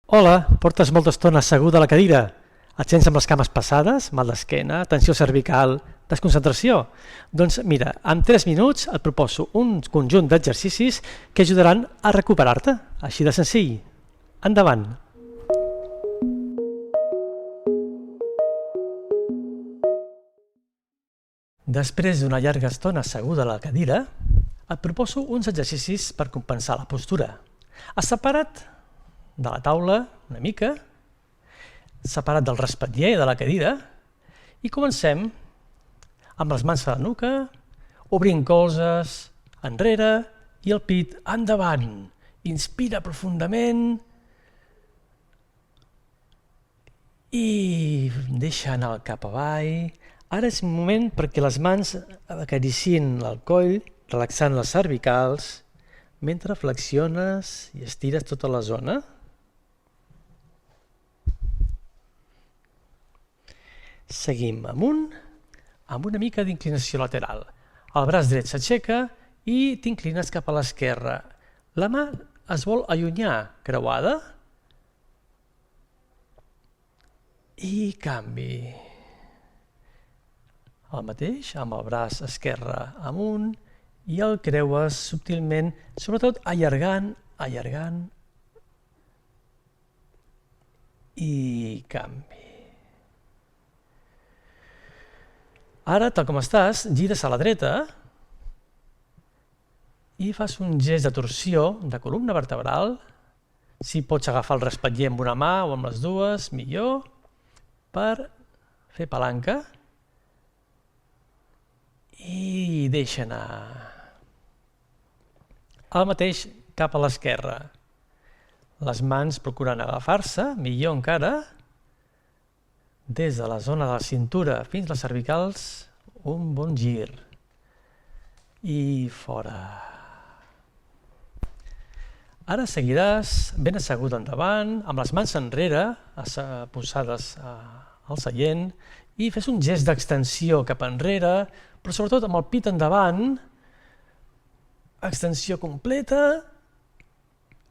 Hola, portes molta estona asseguda a la cadira. Et sents amb les cames passades, mal d'esquena, tensió cervical, desconcentració? Doncs mira, en 3 minuts et proposo un conjunt d'exercicis que ajudaran a recuperar-te, així de senzill. Endavant! Després d'una llarga estona asseguda a la cadira, et proposo uns exercicis per compensar la postura. Has separat de la taula una mica, separat del respatller de la cadira, i comencem amb les mans a la nuca, obrint colzes enrere i el pit endavant. Inspira profundament i deixa anar el cap avall. Ara és un moment perquè les mans acaricien el coll, relaxant les cervicals, mentre flexiones i estires tota la zona. Seguim amunt, amb una mica d'inclinació lateral. El braç dret s'aixeca i t'inclines cap a l'esquerra. La mà es vol allunyar, creuada, i canvi. El mateix, amb el braç esquerre amunt, i el creues subtilment, sobretot allargant, i canvi. Ara, tal com estàs, gires a la dreta i fas un gest de torsió de columna vertebral. Si pots agafar el respatller amb una mà o amb les dues, millor, per fer palanca. I deixa anar. El mateix cap a l'esquerra. Les mans procurant agafar-se, millor encara, des de la zona de la cintura fins a les cervicals, un bon gir. I fora. Ara seguiràs ben assegut endavant, amb les mans enrere, posades al seient, i fes un gest d'extensió cap enrere, però sobretot amb el pit endavant, extensió completa,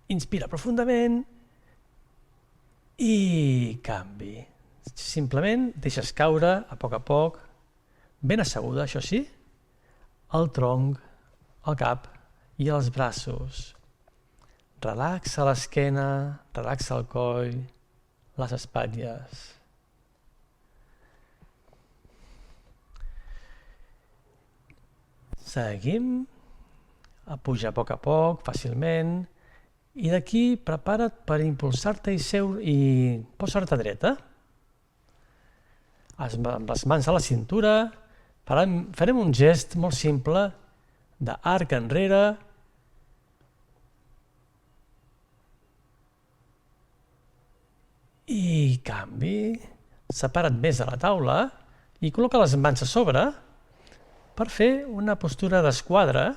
inspira profundament i canvi. Simplement deixes caure a poc, ben asseguda, això sí, el tronc, el cap i els braços. Relaxa l'esquena, relaxa el coll, les espatlles. Seguim, puja a poc, fàcilment, i d'aquí prepara't per impulsar-te i posar-te dreta. Amb les mans a la cintura, farem un gest molt simple d'arc enrere i canvi. Separa't més de la taula i col·loca les mans a sobre per fer una postura d'esquadra,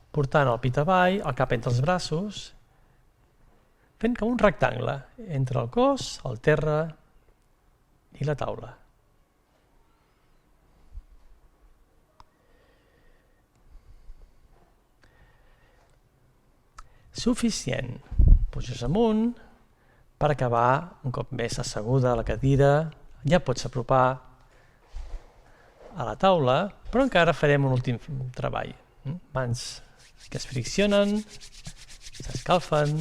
portant el pit avall, el cap entre els braços, fent com un rectangle entre el cos, el terra i la taula. Suficient. Puges amunt per acabar un cop més asseguda a la cadira. Ja pots apropar a la taula, però encara farem un últim treball. Mans que es friccionen, s'escalfen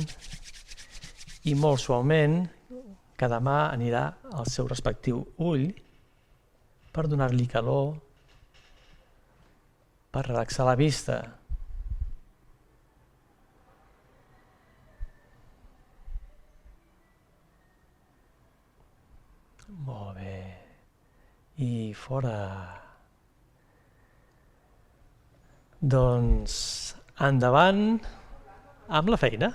i molt suaument cada mà anirà al seu respectiu ull per donar-li calor, per relaxar la vista. Molt bé. I fora. Doncs endavant amb la feina.